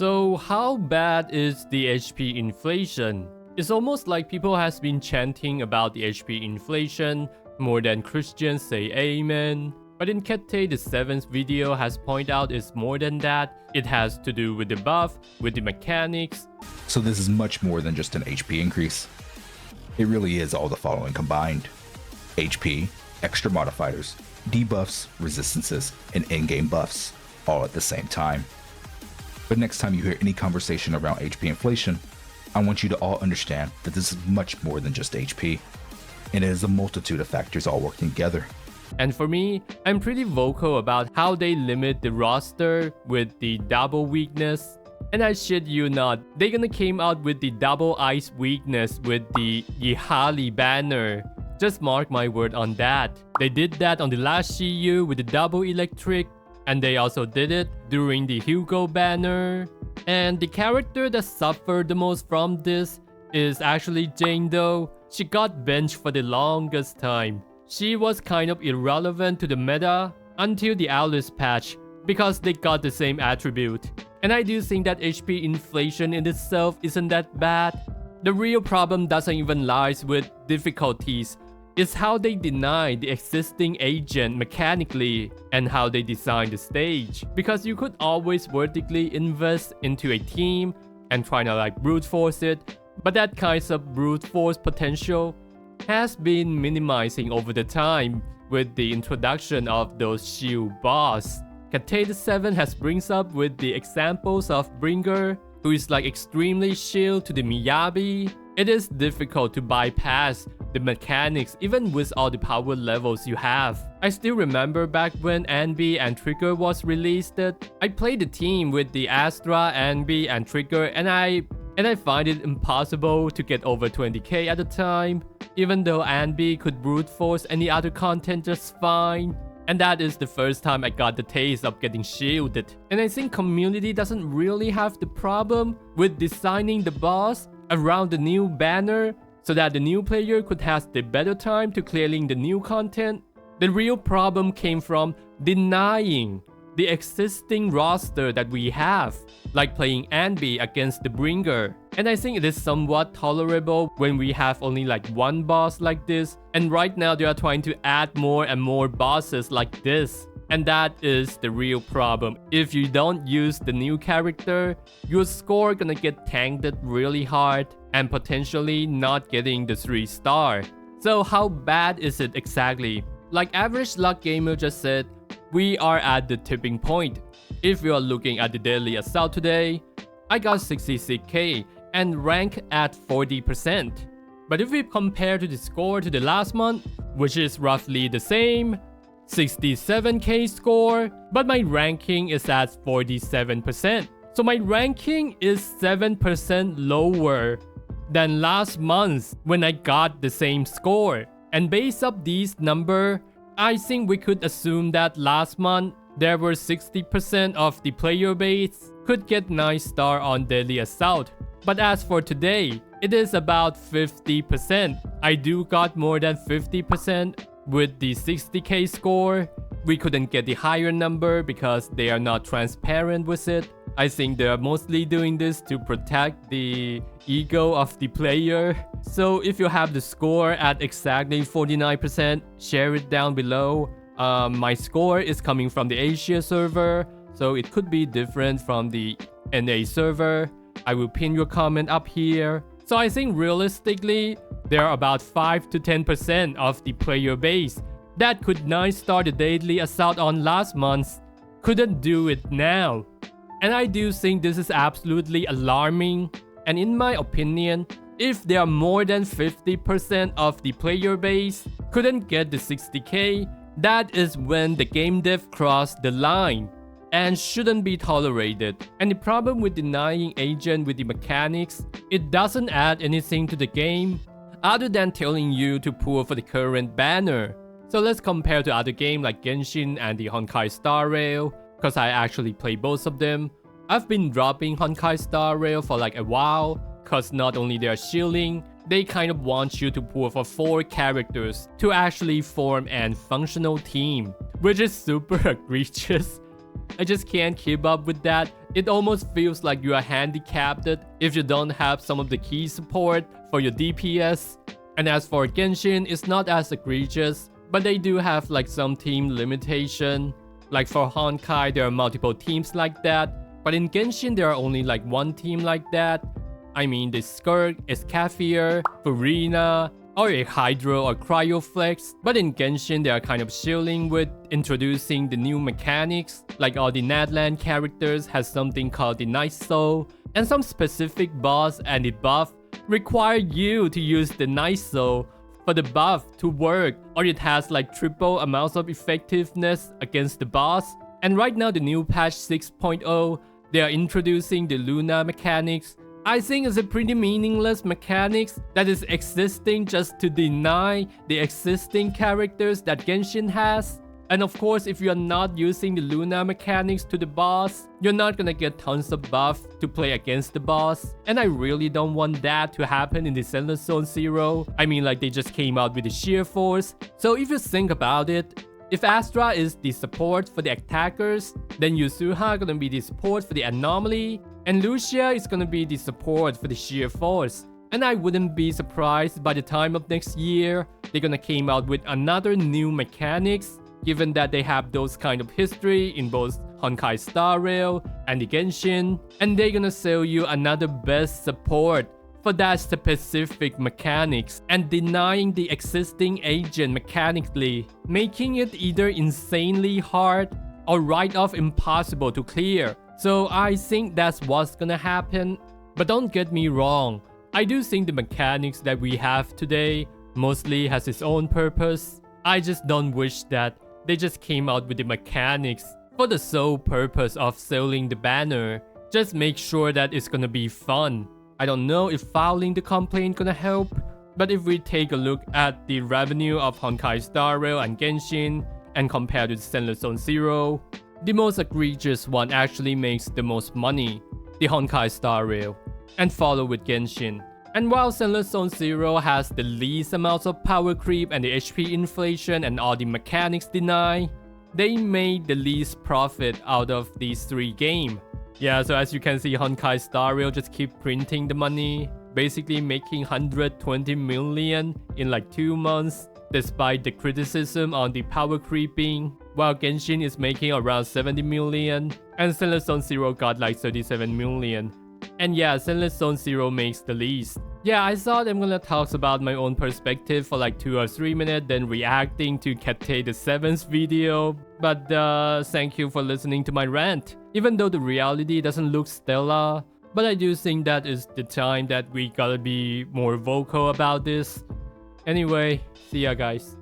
So how bad is the HP inflation? It's almost like people has been chanting about the HP inflation more than Christians say amen. But in Kete the 7th video has pointed out it's more than that. It has to do with the buff, with the mechanics. So this is much more than just an HP increase. It really is all the following combined. HP, extra modifiers, debuffs, resistances, and in-game buffs, all at the same time. But next time you hear any conversation around HP inflation, I want you to all understand that this is much more than just HP, and it is a multitude of factors all working together. And for me, I'm pretty vocal about how they limit the roster with the double weakness. And I shit you not, they gonna came out with the double ice weakness with the Yihali banner. Just mark my word on that. They did that on the last CU with the double electric, and they also did it during the Hugo banner. And the character that suffered the most from this is actually Jane though. She got benched for the longest time. She was kind of irrelevant to the meta until the Alice patch because they got the same attribute. And I do think that HP inflation in itself isn't that bad. The real problem doesn't even lies with difficulties. It's how they deny the existing agent mechanically and how they design the stage. Because you could always vertically invest into a team and try to like brute force it, but that kind of brute force potential has been minimizing over the time with the introduction of those shield boss. Kate 7 has brings up with the examples of Bringer, who is like extremely shield to the Miyabi. It is difficult to bypass the mechanics even with all the power levels you have. I still remember back when Anbi and Trigger was released. I played the team with the Astra, Anbi and Trigger, and I find it impossible to get over 20k at the time, even though Anbi could brute force any other content just fine. And that is the first time I got the taste of getting shielded. And I think community doesn't really have the problem with designing the boss around the new banner so that the new player could have the better time to clearing the new content. The real problem came from denying the existing roster that we have, like playing Anbi against the Bringer. And I think it is somewhat tolerable when we have only like one boss like this, and right now they are trying to add more and more bosses like this. And that is the real problem. If you don't use the new character, your score gonna get tanked really hard and potentially not getting the 3-star. So how bad is it exactly? Like Average Luck Gamer just said, we are at the tipping point. If you are looking at the Daily Assault today, I got 66k and rank at 40%. But if we compare to the score to the last month, which is roughly the same, 67k score, but my ranking is at 47%. So my ranking is 7% lower than last month when I got the same score. And based off these numbers, I think we could assume that last month there were 60% of the player base could get 9-star on Daily Assault. But as for today, it is about 50%. I do got more than 50% with the 60k score. We couldn't get the higher number because they are not transparent with it. I think they are mostly doing this to protect the ego of the player. So if you have the score at exactly 49%, share it down below. My score is coming from the Asia server, so it could be different from the NA server. I will pin your comment up here. So I think realistically, there are about 5 to 10% of the player base that could 9-star the Daily Assault on last month couldn't do it now. And I do think this is absolutely alarming. And in my opinion, if there are more than 50% of the player base couldn't get the 60k, that is when the game dev crossed the line and shouldn't be tolerated. And the problem with denying agent with the mechanics, it doesn't add anything to the game other than telling you to pull for the current banner. So let's compare to other games like Genshin and the Honkai Star Rail, because I actually play both of them. I've been dropping Honkai Star Rail for like a while, because not only they're shielding, they kind of want you to pull for 4 characters to actually form an functional team, which is super egregious. I just can't keep up with that. it almost feels like you are handicapped if you don't have some of the key support for your DPS. And as for Genshin, it's not as egregious, but they do have like some team limitation. Like for Honkai, there are multiple teams like that, but in Genshin there are only like one team like that. I mean, the Skirk, Escaffier, Furina, or a Hydro or Cryoflex. But in Genshin, they are kind of chilling with introducing the new mechanics. Like all the Natlan characters has something called the Night Soul, and some specific boss and the buff require you to use the Night Soul for the buff to work, or it has like triple amounts of effectiveness against the boss. And right now, the new patch 6.0, they are introducing the Luna mechanics. I think it's a pretty meaningless mechanics that is existing just to deny the existing characters that Genshin has. And of course, if you're not using the Luna mechanics to the boss, you're not gonna get tons of buff to play against the boss. And I really don't want that to happen in the Zenless Zone Zero. I mean, like, they just came out with the Sheer Force. So if you think about it, if Astra is the support for the attackers, then Yasuha gonna be the support for the anomaly, and Lucia is gonna be the support for the Sheer Force. And I wouldn't be surprised by the time of next year, they're gonna came out with another new mechanics, given that they have those kind of history in both Honkai Star Rail and the Genshin, and they're gonna sell you another best support for that specific mechanics and denying the existing agent mechanically, making it either insanely hard or right off impossible to clear. So I think that's what's gonna happen. But don't get me wrong, I do think the mechanics that we have today mostly has its own purpose. I just don't wish that they just came out with the mechanics for the sole purpose of selling the banner. Just make sure that it's gonna be fun. I don't know if filing the complaint gonna help, but if we take a look at the revenue of Honkai Star Rail and Genshin and compare to Zenless Zone Zero, the most egregious one actually makes the most money, the Honkai Star Rail, and follow with Genshin. And while Zenless Zone Zero has the least amounts of power creep and the HP inflation and all the mechanics deny, they made the least profit out of these three games. Yeah, so as you can see, Honkai Star Rail just keep printing the money, basically making 120 million in like 2 months, despite the criticism on the power creeping, while Genshin is making around 70 million, and Zenless Zone Zero got like 37 million. And yeah, Zenless Zone Zero makes the least. Yeah, I thought I'm gonna talk about my own perspective for like 2 or 3 minutes, then reacting to Cat-Tae the 7th video. But thank you for listening to my rant. Even though the reality doesn't look stellar, but I do think that is the time that we gotta be more vocal about this. Anyway, see ya guys.